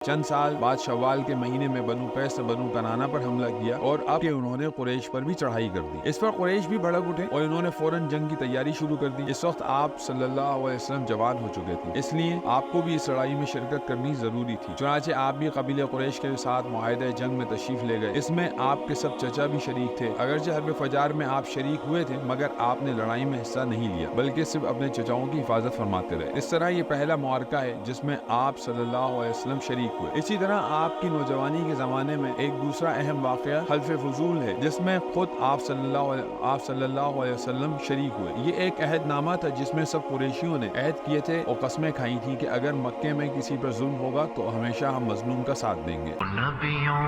چند سال بعد شوال کے مہینے میں بنو قیس نے بنو کنانہ پر حملہ کیا اور اب کہ انہوں نے قریش پر بھی چڑھائی کر دی۔ اس پر قریش بھی بھڑک اٹھے اور انہوں نے فوراً جنگ کی تیاری شروع کر دی۔ اس وقت آپ صلی اللہ علیہ وسلم جوان ہو چکے تھے، اس لیے آپ کو بھی اس لڑائی میں شرکت کرنی ضروری تھی۔ چنانچہ آپ بھی قبیلہ قریش کے ساتھ معاہدہ جنگ میں تشریف لے گئے۔ اس میں آپ کے سب چچا بھی شریک تھے۔ اگرچہ حرب فجار میں آپ شریک ہوئے تھے مگر آپ نے لڑائی میں حصہ نہیں لیا بلکہ صرف اپنے چچاؤں کی حفاظت فرماتے رہے۔ اس طرح یہ پہلا معرکہ ہے جس میں آپ صلی اللہ علیہ وسلم شریک ہوئے۔ اسی طرح آپ کی نوجوانی کے زمانے میں ایک دوسرا اہم واقعہ حلف فضول ہے جس میں خود آپ صلی اللہ علیہ وسلم شریک ہوئے۔ یہ ایک عہد نامہ تھا جس میں سب قریشیوں نے عہد کیے تھے اور قسمیں کھائی تھیں کہ اگر مکے میں کسی پر ظلم ہوگا تو ہمیشہ ہم مظلوم کا ساتھ دیں گے۔ نبیوں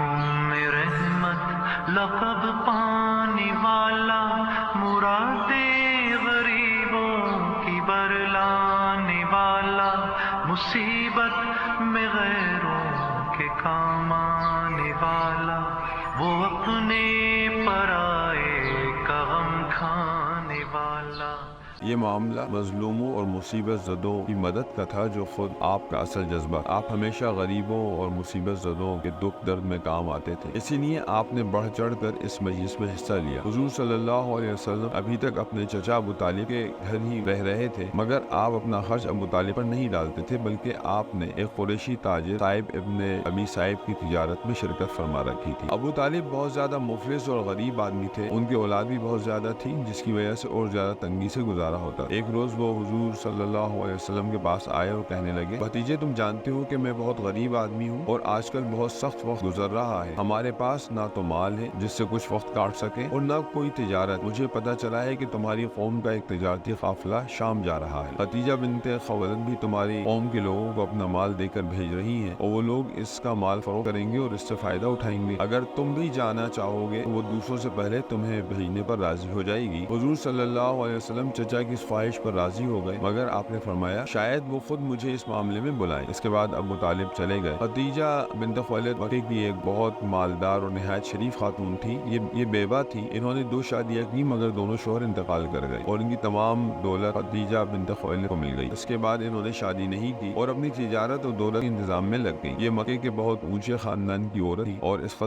میں رحمت لقب پانے والا، مراد غریبوں کی برلانے والا، مصیبت میں غیروں کے کام آنے والا، وہ اپنے پرائے کا غم کھانے والا۔ یہ معاملہ مظلوموں اور مصیبت زدوں کی مدد کا تھا جو خود آپ کا اصل جذبہ۔ آپ ہمیشہ غریبوں اور مصیبت زدوں کے دکھ درد میں کام آتے تھے، اسی لیے آپ نے بڑھ چڑھ کر اس مجلس میں حصہ لیا۔ حضور صلی اللہ علیہ وسلم ابھی تک اپنے چچا ابو طالب کے گھر ہی رہ رہے تھے مگر آپ اپنا خرچ ابو طالب پر نہیں ڈالتے تھے بلکہ آپ نے ایک قریشی تاجر صائب ابن ابی صائب کی تجارت میں شرکت فرما رکھی تھی۔ ابو طالب بہت زیادہ مفلس اور غریب آدمی تھے، ان کی اولاد بھی بہت زیادہ تھی جس کی وجہ سے اور زیادہ تنگی سے گزارا ہوتا۔ ایک روز وہ حضور صلی اللہ علیہ وسلم کے پاس آئے اور کہنے لگے، بھتیجے تم جانتے ہو کہ میں بہت غریب آدمی ہوں اور آج کل بہت سخت وقت گزر رہا ہے، ہمارے پاس نہ تو مال ہے جس سے کچھ وقت کاٹ سکے اور نہ کوئی تجارت۔ مجھے پتا چلا ہے کہ تمہاری قوم کا ایک تجارتی قافلہ شام جا رہا ہے، خدیجہ بنت خویلد بھی تمہاری قوم کے لوگوں کو اپنا مال دے کر بھیج رہی ہیں اور وہ لوگ اس کا مال فروخت کریں گے اور اس سے فائدہ اٹھائیں گے۔ اگر تم بھی جانا چاہو گے تو وہ دوسروں سے پہلے تمہیں بھیجنے پر راضی ہو جائے گی۔ حضور صلی اللہ علیہ وسلم چچا کی اس خواہش پر راضی ہو گئے مگر آپ نے فرمایا شاید وہ خود مجھے اس معاملے میں بلائیں۔ اس کے بعد ابو طالب چلے گئے۔ خدیجہ بنت خویلد مکے کی ایک بہت مالدار اور نہایت شریف خاتون تھی۔ یہ بیوہ تھی، انہوں نے 2 شادیاں کی مگر دونوں شوہر انتقال کر گئے اور ان کی تمام دولت خدیجہ بنت خویلد کو مل گئی۔ اس کے بعد انہوں نے شادی نہیں کی اور اپنی تجارت اور دولت کے انتظام میں لگ گئی۔ یہ مکے کے بہت اونچے خاندان کی عورت تھی اور اس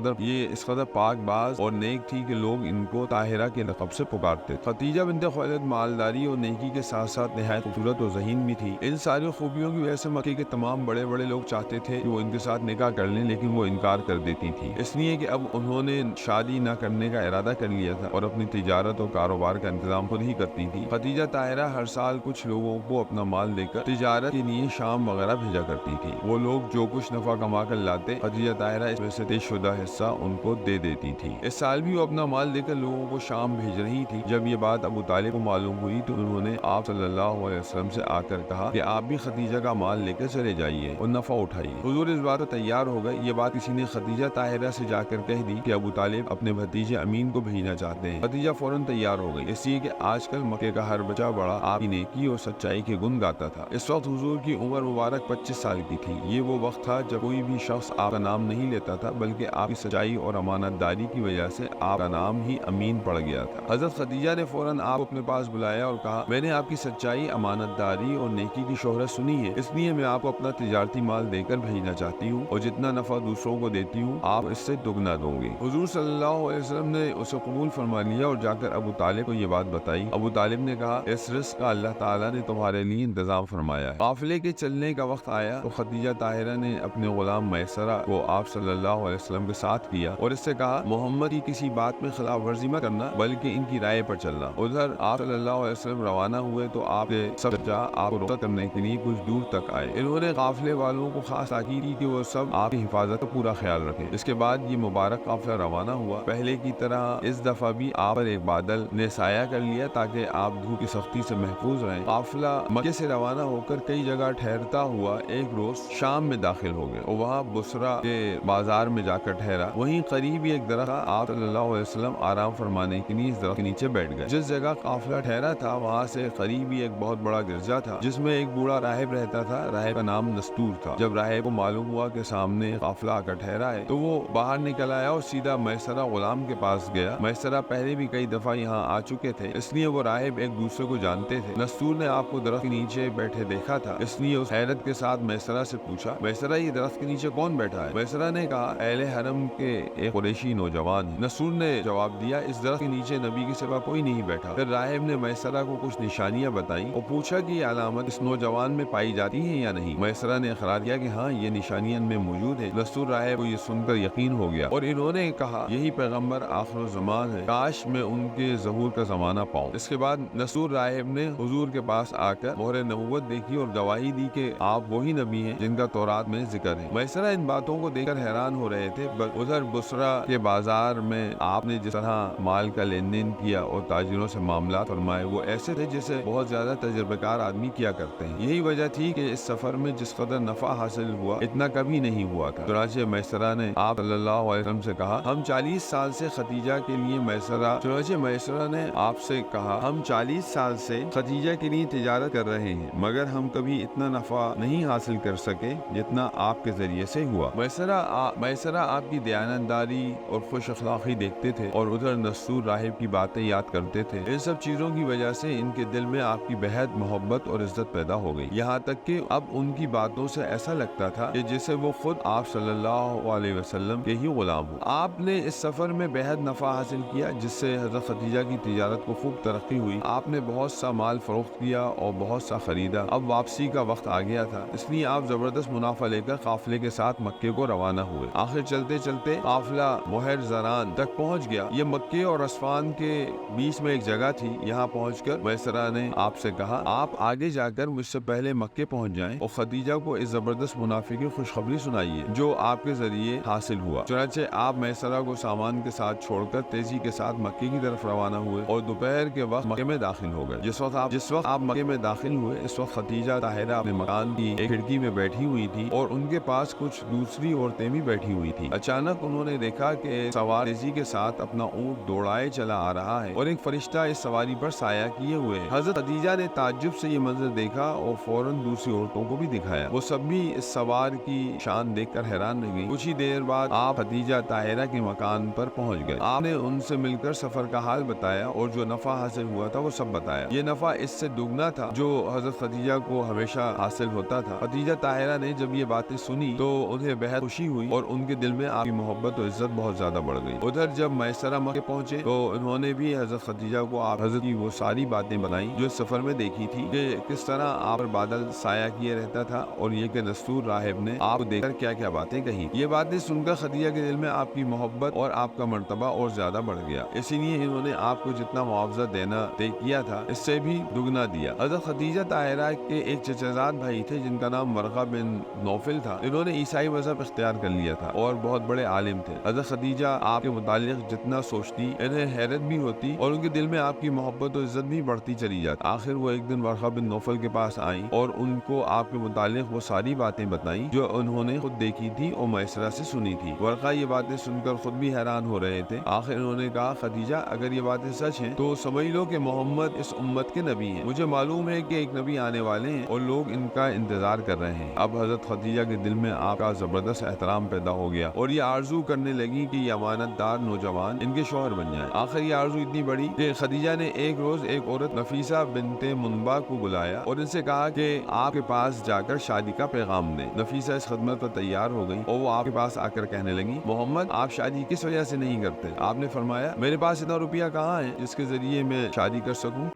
قدر پاک باز اور نیک تھی کہ لوگ ان کو طاہرہ کے لقب سے پکارتے تھے۔ خدیجہ بنت خویلد مالداری اور نیکی کے ساتھ ساتھ نہایت خوبصورت اور ذہین بھی تھی۔ ان ساری خوبیوں کی وجہ سے مکے کے تمام بڑے بڑے لوگ چاہتے تھے کہ وہ ان کے ساتھ نکاح کر لیں لیکن وہ انکار کر دیتی تھی، اس لیے کہ اب انہوں نے شادی نہ کرنے کا ارادہ کر لیا تھا اور اپنی تجارت اور کاروبار کا انتظام خود ہی کرتی تھی۔ خدیجہ طاہرہ ہر سال کچھ لوگوں کو اپنا مال دے کر تجارت کے لیے شام وغیرہ بھیجا کرتی تھی۔ وہ لوگ جو کچھ نفع کما کر لاتے خدیجہ طاہرہ اس میں سے طے شدہ حصہ ان کو دے دیتی تھی۔ اس سال بھی وہ اپنا مال دے کر لوگوں کو شام بھیج رہی تھی۔ جب یہ بات ابو طالب کو معلوم ہوئی تو انہوں نے آپ صلی اللہ علیہ وسلم سے آ کر کہا کہ آپ بھی خدیجہ کا مال لے کر چلے جائیے اور نفع اٹھائیے۔ حضور اس بات پر تیار ہو گئے۔ یہ بات کسی نے خدیجہ طاہرہ سے جا کر کہہ دی کہ ابو طالب اپنے بھتیجے امین کو بھیجنا چاہتے ہیں۔ خدیجہ فوراً تیار ہو گئی، اس لیے کہ آج کل مکے کا ہر بچہ بڑا آپ کی نیکی اور سچائی کے گن گاتا تھا۔ اس وقت حضور کی عمر مبارک 25 سال کی تھی۔ یہ وہ وقت تھا جب کوئی بھی شخص آپ کا نام نہیں لیتا تھا بلکہ آپ کی سچائی اور امانت داری کی وجہ سے آپ کا نام ہی امین پڑ گیا تھا۔ حضرت خدیجہ نے فوراً آپ کو اپنے پاس بلایا اور کہا، میں نے آپ کی سچائی، امانت داری اور نیکی کی شہرت سنی ہے، اس لیے میں آپ کو اپنا تجارتی مال دے کر بھیجنا چاہتی ہوں اور جتنا نفع دوسروں کو دیتی ہوں آپ اس سے دگنا دوں گی۔ حضور صلی اللہ علیہ وسلم نے اسے قبول فرما لیا اور جا کر ابو طالب کو یہ بات بتائی۔ ابو طالب نے کہا، اس رزق کا اللہ تعالیٰ نے تمہارے لیے انتظام فرمایا ہے۔ قافلے کے چلنے کا وقت آیا تو خدیجہ طاہرہ نے اپنے غلام میسرہ کو آپ صلی اللہ علیہ وسلم کے ساتھ کیا اور اس سے کہا، محمد کی کسی بات میں خلاف ورزی مت کرنا بلکہ ان کی رائے پر چلنا۔ ادھر آپ صلی اللہ علیہ وسلم روانہ ہوئے تو آپ کے سب چچا آپ کو رخصت کرنے کے لیے کچھ دور تک آئے۔ انہوں نے قافلے والوں کو خاص تاکید کی کہ وہ سب آپ کی حفاظت کا پورا خیال رکھیں۔ اس کے بعد یہ مبارک قافلہ روانہ ہوا۔ پہلے کی طرح اس دفعہ بھی آپ پر ایک بادل نے سایہ کر لیا تاکہ آپ دھوپ کی سختی سے محفوظ رہیں۔ قافلہ مکے سے روانہ ہو کر کئی جگہ ٹھہرتا ہوا ایک روز شام میں داخل ہو گیا اور وہاں بصرہ کے بازار میں جا کر ٹھہرا۔ وہیں قریب ایک درخت تھا، آپ صلی اللہ علیہ وسلم آرام فرمانے کے لیے اس درخت کے نیچے بیٹھ گئے۔ جس جگہ قافلہ ٹھہرا تھا وہاں سے قریب ہی ایک بہت بڑا گرجا تھا جس میں ایک بوڑھا راہب رہتا تھا. راہب کا نام نستور تھا. جب راہب کو معلوم ہوا کہ سامنے قافلہ آ کر ٹھہرا ہے تو وہ باہر نکل آیا اور سیدھا میسرہ غلام کے پاس گیا. میسرہ پہلے بھی کئی دفعہ یہاں آ چکے تھے, اس لیے وہ راہب ایک دوسرے کو جانتے تھے. نستور نے آپ کو درخت کے نیچے بیٹھے دیکھا تھا, اس لیے اس حیرت کے ساتھ میسرہ سے پوچھا, میسرہ یہ درخت کے نیچے کون بیٹھا ہے؟ میسرہ نے کہا, اہل حرم کے ایک قریشی نوجوان ہے. نستور نے جواب دیا, اس درخت کے نیچے نبی کے سوا کوئی نہیں بیٹھا. پھر راہب نے میسرہ کو کچھ نشانیاں بتائیں اور پوچھا کہ یہ علامت اس نوجوان میں پائی جاتی ہیں یا نہیں. میسرہ نے اقرار کیا کہ ہاں یہ نشانیاں ان میں موجود ہیں. نستور راہب کو یہ سن کر یقین ہو گیا اور انہوں نے کہا, یہی پیغمبر آخر الزمان ہے, کاش میں ان کے ظہور کا زمانہ پاؤں. اس کے بعد نستور راہب نے حضور کے پاس آ کر مہر نبوت دیکھی اور گواہی دی کہ آپ وہی نبی ہیں جن کا تورات میں ذکر ہے. میسرہ ان باتوں کو دیکھ کر حیران ہو رہے تھے. ادھر بصرہ کے بازار میں آپ نے جس طرح مال کا لین دین کیا اور تاجروں سے معاملات فرمائے وہ ایسے تھے جسے بہت زیادہ تجربہ کار آدمی کیا کرتے ہیں. یہی وجہ تھی کہ اس سفر میں جس قدر نفع حاصل ہوا اتنا کبھی نہیں ہوا تھا. چنانچہ میسرہ نے آپ صلی اللہ علیہ وسلم سے کہا, ہم 40 سال سے ختیجہ کے لیے میسرہ نے آپ سے کہا, ہم 40 سال سے ختیجہ کے لیے تجارت کر رہے ہیں مگر ہم کبھی اتنا نفع نہیں حاصل کر سکے جتنا آپ کے ذریعے سے ہوا. میسرہ آپ کی دیانتداری اور خوش اخلاقی دیکھتے تھے اور ادھر نستور راہب کی باتیں یاد کرتے تھے. ان سب چیزوں کی وجہ سے ان کے دل میں آپ کی بہت محبت اور عزت پیدا ہو گئی, یہاں تک کہ اب ان کی باتوں سے ایسا لگتا تھا کہ جیسے وہ خود آپ صلی اللہ علیہ وسلم کے ہی غلام ہو. آپ نے اس سفر میں بہت نفع حاصل کیا جس سے حضرت خدیجہ کی تجارت کو خوب ترقی ہوئی. آپ نے بہت سا مال فروخت کیا اور بہت سا خریدا. اب واپسی کا وقت آ گیا تھا, اس لیے آپ زبردست منافع لے کر قافلے کے ساتھ مکے کو روانہ ہوئے. آخر چلتے چلتے قافلہ مہر زران تک پہنچ گیا. یہ مکے اور اسفان کے بیچ میں ایک جگہ تھی. یہاں پہنچ کر میسرہ نے آپ سے کہا, آپ آگے جا کر مجھ سے پہلے مکے پہنچ جائیں اور خدیجہ کو اس زبردست منافع کی خوشخبری سنائیے جو آپ کے ذریعے حاصل ہوا. چنانچہ آپ میسرہ کو سامان کے ساتھ چھوڑ کر تیزی کے ساتھ مکے کی طرف روانہ ہوئے اور دوپہر کے وقت مکے میں داخل ہو گئے. جس وقت آپ مکے میں داخل ہوئے اس وقت خدیجہ طاہرہ اپنے مکان کی ایک کھڑکی میں بیٹھی ہوئی تھی اور ان کے پاس کچھ دوسری عورتیں بھی بیٹھی ہوئی تھی. اچانک انہوں نے دیکھا کہ سوار تیزی کے ساتھ اپنا اونٹ دوڑائے چلا آ رہا ہے اور ایک فرشتہ اس سواری پر سایہ کیے ہوئے ہے. حضرت خدیجہ نے تعجب سے یہ منظر دیکھا اور فوراً دوسری عورتوں کو بھی دکھایا. وہ سب بھی اس سوار کی شان دیکھ کر حیران رہ گئی. کچھ ہی دیر بعد آپ خدیجہ طاہرہ کے مکان پر پہنچ گئے. آپ نے ان سے مل کر سفر کا حال بتایا اور جو نفع حاصل ہوا تھا وہ سب بتایا. یہ نفع اس سے دگنا تھا جو حضرت خدیجہ کو ہمیشہ حاصل ہوتا تھا. خدیجہ طاہرہ نے جب یہ باتیں سنی تو انہیں بہت خوشی ہوئی اور ان کے دل میں آپ کی محبت اور عزت بہت زیادہ بڑھ گئی. ادھر جب میسرہ مکے پہنچے تو انہوں نے بھی حضرت خدیجہ کو آپ حضرت کی وہ ساری باتیں بتائیں جو اس سفر میں دیکھی تھی, کہ کس طرح آپ پر بادل سایہ کیے رہتا تھا اور یہ کہ نستور راہب نے آپ کو دیکھ کر کیا کیا باتیں کہی. یہ باتیں سن کر خدیجہ کے دل میں آپ کی محبت اور آپ کا مرتبہ اور زیادہ بڑھ گیا. اسی لیے انہوں نے آپ کو جتنا معاوضہ دینا طے کیا تھا اس سے بھی دگنا دیا. حضرت خدیجہ طاہرہ کے ایک چچا زاد بھائی تھے جن کا نام ورقہ بن نوفل تھا. انہوں نے عیسائی مذہب اختیار کر لیا تھا اور بہت بڑے عالم تھے. حضرت خدیجہ آپ کے متعلق جتنا سوچتی انہیں حیرت بھی ہوتی اور ان کے دل میں آپ کی محبت اور عزت بھی بڑھتی چلی جاتی. آخر وہ ایک دن ورقہ بن نوفل کے پاس آئیں اور ان کو آپ کے متعلق وہ ساری باتیں بتائیں جو انہوں نے خود دیکھی تھی اور میسرہ سے سنی تھی. ورقہ یہ باتیں سن کر خود بھی حیران ہو رہے تھے. آخر انہوں نے کہا, خدیجہ اگر یہ باتیں سچ ہیں تو سمجھ لو کہ محمد اس امت کے نبی ہیں. مجھے معلوم ہے کہ ایک نبی آنے والے ہیں اور لوگ ان کا انتظار کر رہے ہیں. اب حضرت خدیجہ کے دل میں آپ کا زبردست احترام پیدا ہو گیا اور یہ آرزو کرنے لگی کہ یہ امانت دار نوجوان ان کے شوہر بن جائیں. آخر یہ آرزو اتنی بڑی کہ خدیجہ نے ایک روز ایک عورت نفیسہ بنت منبع کو بلایا اور ان سے کہا کہ آپ کے پاس جا کر شادی کا پیغام دیں. نفیسہ اس خدمت پر تیار ہو گئی اور وہ آپ کے پاس آ کر کہنے لگی, محمد آپ شادی کس وجہ سے نہیں کرتے؟ آپ نے فرمایا, میرے پاس اتنا روپیہ کہاں ہے جس کے ذریعے میں شادی کر سکوں.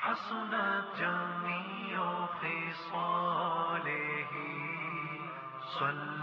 حسنت جميع خصاله صلى